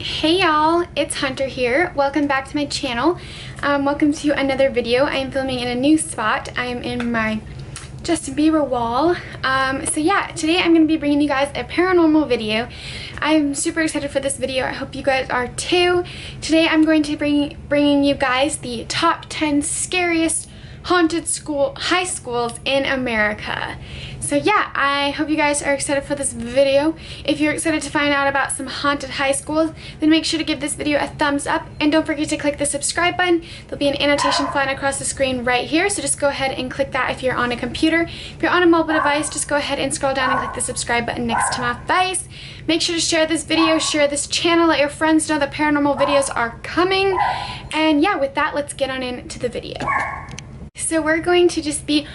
Hey y'all, it's Hunter here. Welcome back to my channel. Welcome to another video. I am filming in a new spot. I am in my Justin Bieber wall. So yeah, today I'm going to be bringing you guys a paranormal video. I'm super excited for this video. I hope you guys are too. Today I'm going to be bringing you guys the top 10 scariest haunted high schools in America. So yeah, I hope you guys are excited for this video. If you're excited to find out about some haunted high schools, then make sure to give this video a thumbs up and don't forget to click the subscribe button. There'll be an annotation flying across the screen right here, so just go ahead and click that if you're on a computer. If you're on a mobile device, just go ahead and scroll down and click the subscribe button next to my face. Make sure to share this video, share this channel, let your friends know that paranormal videos are coming. And yeah, with that, let's get on into the video. So we're going to just be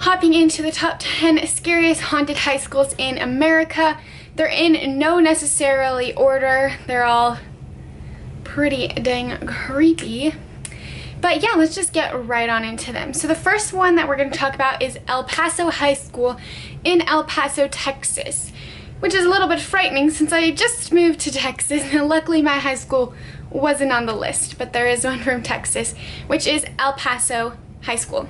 hopping into the top 10 scariest haunted high schools in America. They're in no necessarily order. They're all pretty dang creepy. But yeah, let's just get right on into them. So the first one that we're going to talk about is El Paso High School in El Paso, Texas, which is a little bit frightening since I just moved to Texas and luckily my high school wasn't on the list, but there is one from Texas, which is El Paso High School.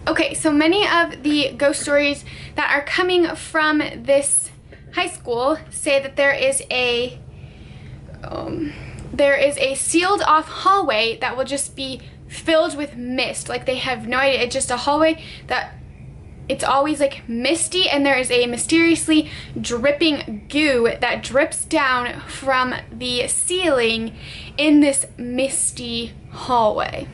Okay, so many of the ghost stories that are coming from this high school say that there is a sealed off hallway that will just be filled with mist. Like they have no idea, it's just a hallway that it's always like misty, and there is a mysteriously dripping goo that drips down from the ceiling in this misty hallway.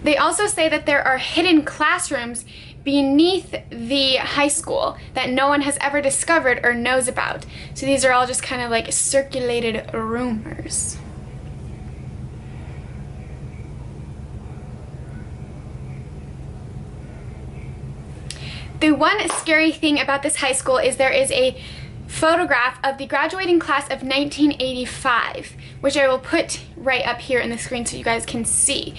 They also say that there are hidden classrooms beneath the high school that no one has ever discovered or knows about. So these are all just kind of like circulated rumors. The one scary thing about this high school is there is a photograph of the graduating class of 1985, which I will put right up here in the screen so you guys can see.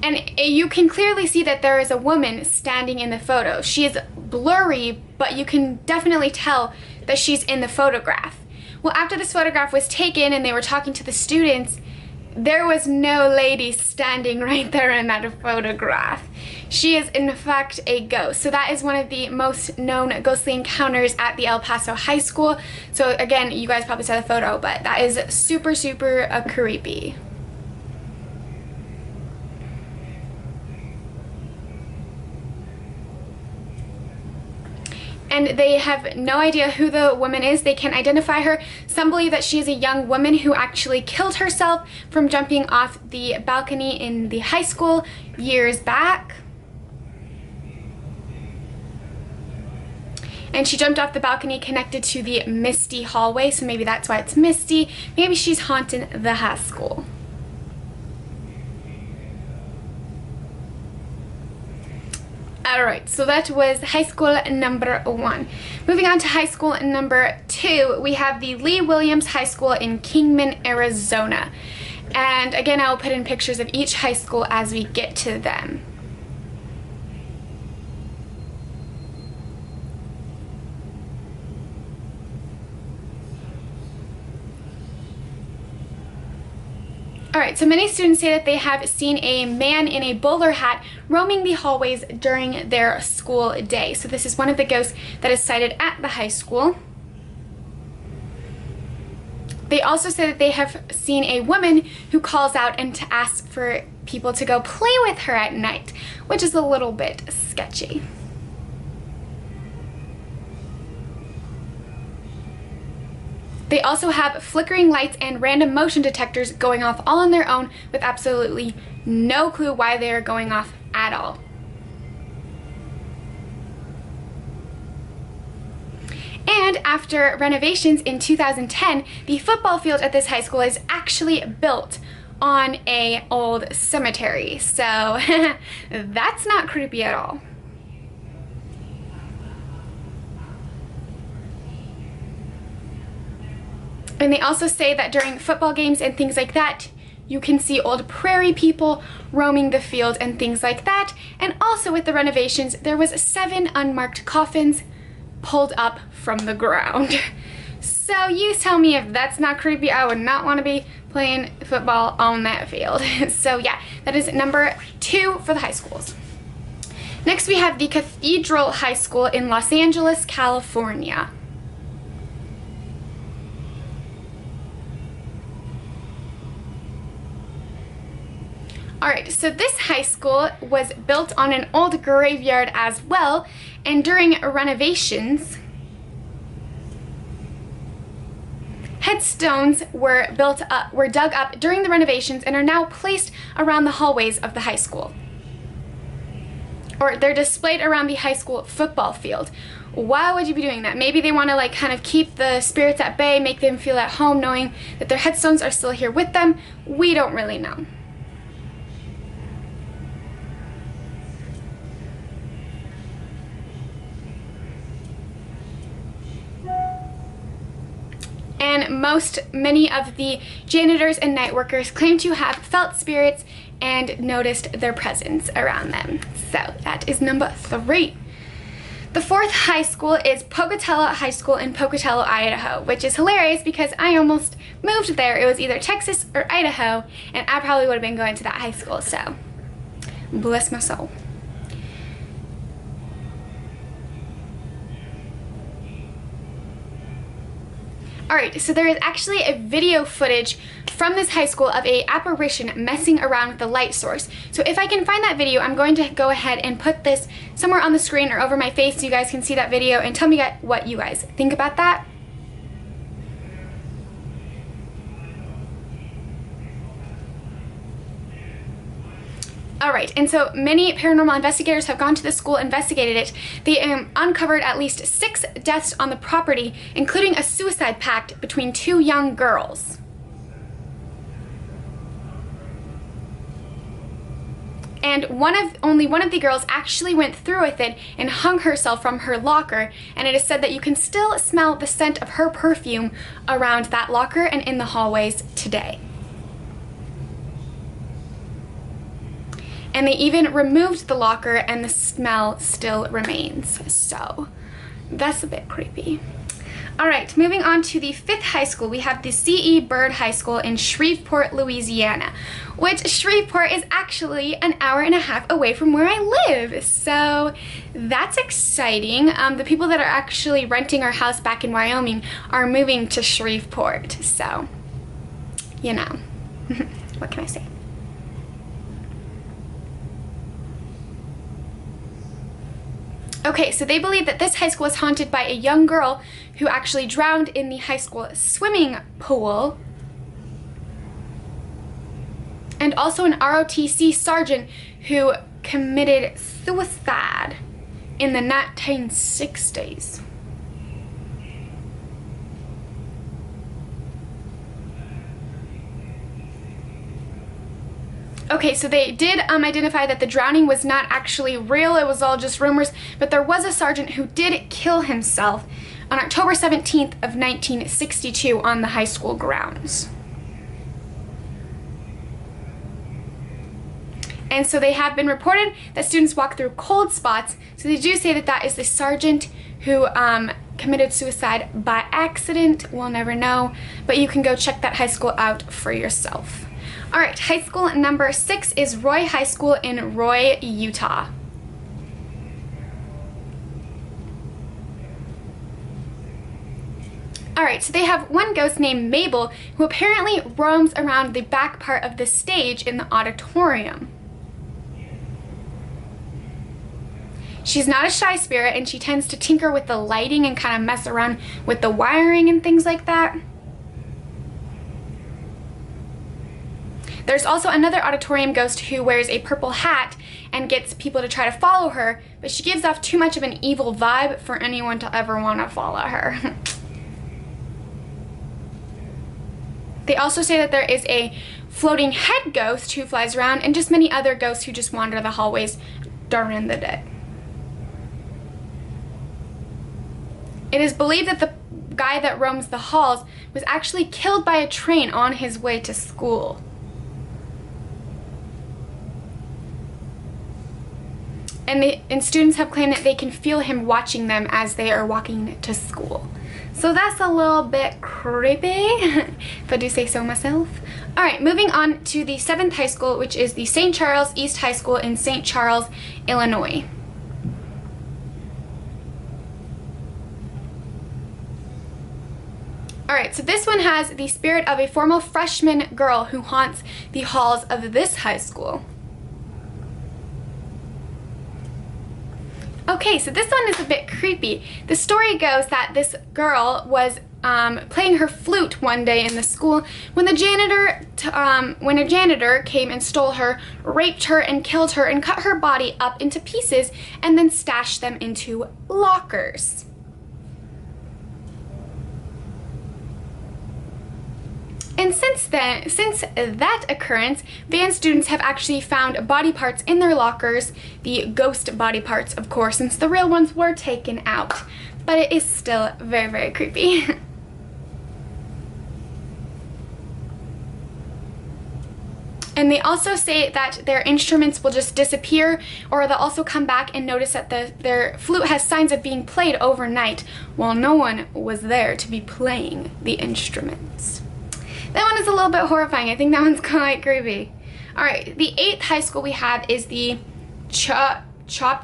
And you can clearly see that there is a woman standing in the photo. She is blurry, but you can definitely tell that she's in the photograph. Well, after this photograph was taken and they were talking to the students, there was no lady standing right there in that photograph. She is in fact a ghost. So that is one of the most known ghostly encounters at the El Paso High School. So again, you guys probably saw the photo, but that is super, super creepy. And they have no idea who the woman is. They can't identify her. Some believe that she is a young woman who actually killed herself from jumping off the balcony in the high school years back. And she jumped off the balcony connected to the misty hallway, so maybe that's why it's misty. Maybe she's haunting the high school. Alright, so that was high school number 1. Moving on to high school number 2, we have the Lee Williams High School in Kingman, Arizona. And again, I will put in pictures of each high school as we get to them. Alright, so many students say that they have seen a man in a bowler hat roaming the hallways during their school day. So this is one of the ghosts that is sighted at the high school. They also say that they have seen a woman who calls out and to ask for people to go play with her at night, which is a little bit sketchy. They also have flickering lights and random motion detectors going off all on their own with absolutely no clue why they are going off at all. And after renovations in 2010, the football field at this high school is actually built on an old cemetery. So that's not creepy at all. And they also say that during football games and things like that, you can see old prairie people roaming the field and things like that. And also with the renovations, there was 7 unmarked coffins pulled up from the ground. So you tell me if that's not creepy. I would not want to be playing football on that field. So yeah, that is number 2 for the high schools. Next we have the Cathedral High School in Los Angeles, California. Alright, so this high school was built on an old graveyard as well, and during renovations, headstones were dug up during the renovations and are now placed around the hallways of the high school. Or they're displayed around the high school football field. Why would you be doing that? Maybe they want to like kind of keep the spirits at bay, make them feel at home knowing that their headstones are still here with them. We don't really know. And many of the janitors and night workers claim to have felt spirits and noticed their presence around them. So that is number 3. The 4th high school is Pocatello High School in Pocatello, Idaho, which is hilarious because I almost moved there. It was either Texas or Idaho, and I probably would have been going to that high school, so bless my soul. Alright, so there is actually a video footage from this high school of a apparition messing around with the light source. So if I can find that video, I'm going to go ahead and put this somewhere on the screen or over my face so you guys can see that video and tell me what you guys think about that. Alright, and so many paranormal investigators have gone to the school, investigated it. They uncovered at least 6 deaths on the property, including a suicide pact between 2 young girls. And only one of the girls actually went through with it and hung herself from her locker, and it is said that you can still smell the scent of her perfume around that locker and in the hallways today. And they even removed the locker and the smell still remains. So that's a bit creepy. Alright, moving on to the 5th high school, we have the C.E. Bird High School in Shreveport, Louisiana, which Shreveport is actually an hour and a half away from where I live. So that's exciting. The people that are actually renting our house back in Wyoming are moving to Shreveport. So, you know, what can I say? Okay, so they believe that this high school is haunted by a young girl who actually drowned in the high school swimming pool, and also an ROTC sergeant who committed suicide in the 1960s. Okay, so they did identify that the drowning was not actually real, it was all just rumors, but there was a sergeant who did kill himself on October 17th of 1962 on the high school grounds. And so they have been reported that students walk through cold spots, so they do say that that is the sergeant who committed suicide by accident. We'll never know, but you can go check that high school out for yourself. Alright, high school number 6 is Roy High School in Roy, Utah. Alright, so they have one ghost named Mabel who apparently roams around the back part of the stage in the auditorium. She's not a shy spirit, and she tends to tinker with the lighting and kind of mess around with the wiring and things like that. There's also another auditorium ghost who wears a purple hat and gets people to try to follow her, but she gives off too much of an evil vibe for anyone to ever want to follow her. They also say that there is a floating head ghost who flies around, and just many other ghosts who just wander the hallways during the day. It is believed that the guy that roams the halls was actually killed by a train on his way to school. and students have claimed that they can feel him watching them as they are walking to school. So that's a little bit creepy, if I do say so myself. Alright, moving on to the 7th high school, which is the St. Charles East High School in St. Charles, Illinois. Alright, so this one has the spirit of a former freshman girl who haunts the halls of this high school. Okay, so this one is a bit creepy. The story goes that this girl was playing her flute one day in the school when a janitor came and stole her, raped her, and killed her, and cut her body up into pieces and then stashed them into lockers. And since that occurrence, band students have actually found body parts in their lockers, the ghost body parts, of course, since the real ones were taken out. But it is still very, very creepy. And they also say that their instruments will just disappear, or they'll also come back and notice that their flute has signs of being played overnight while no one was there to be playing the instruments. That one is a little bit horrifying. I think that one's quite creepy. Alright, the 8th high school we have is the Chacha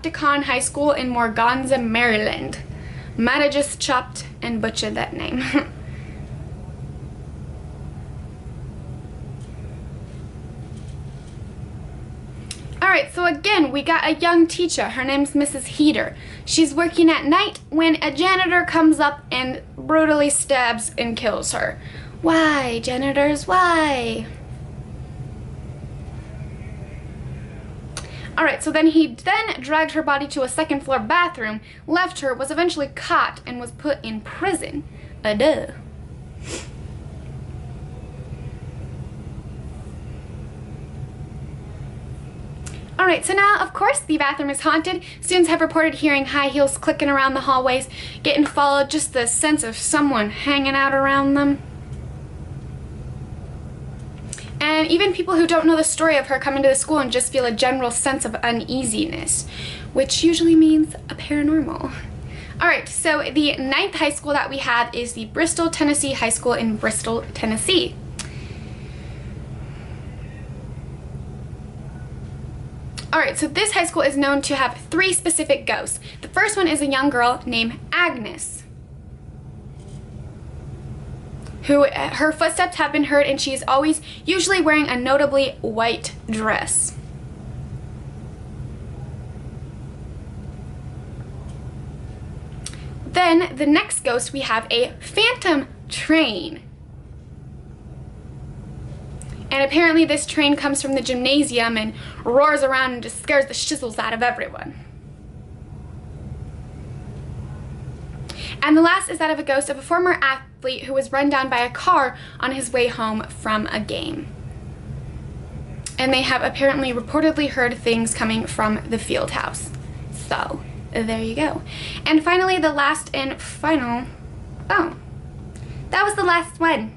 Pecan High School in Morganza, Maryland. Might have just chopped and butchered that name. Alright, so again, we got a young teacher. Her name's Mrs. Heater. She's working at night when a janitor comes up and brutally stabs and kills her. Why, janitors, why? Alright, so then he dragged her body to a 2nd floor bathroom, left her, was eventually caught, and was put in prison. Duh. Alright, so now, of course, the bathroom is haunted. Students have reported hearing high heels clicking around the hallways, getting followed, just the sense of someone hanging out around them. And even people who don't know the story of her coming to the school and just feel a general sense of uneasiness, which usually means a paranormal. Alright, so the 9th high school that we have is the Bristol, Tennessee High School in Bristol, Tennessee. Alright, so this high school is known to have 3 specific ghosts. The first one is a young girl named Agnes, who her footsteps have been heard, and she is always usually wearing a notably white dress. Then the next ghost, we have a phantom train. And apparently this train comes from the gymnasium and roars around and just scares the shizzles out of everyone. And the last is that of a ghost of a former athlete who was run down by a car on his way home from a game. And they have apparently reportedly heard things coming from the field house. So, there you go. And finally, the last and final... Oh, that was the last one.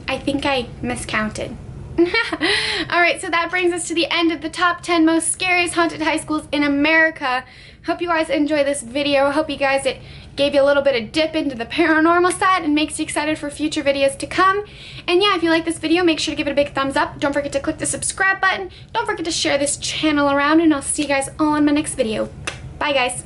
I think I miscounted. Alright, so that brings us to the end of the top 10 most scariest haunted high schools in America. Hope you guys enjoyed this video. Hope you guys it gave you a little bit of dip into the paranormal side and makes you excited for future videos to come. And yeah, if you like this video, make sure to give it a big thumbs up. Don't forget to click the subscribe button. Don't forget to share this channel around, and I'll see you guys all in my next video. Bye guys.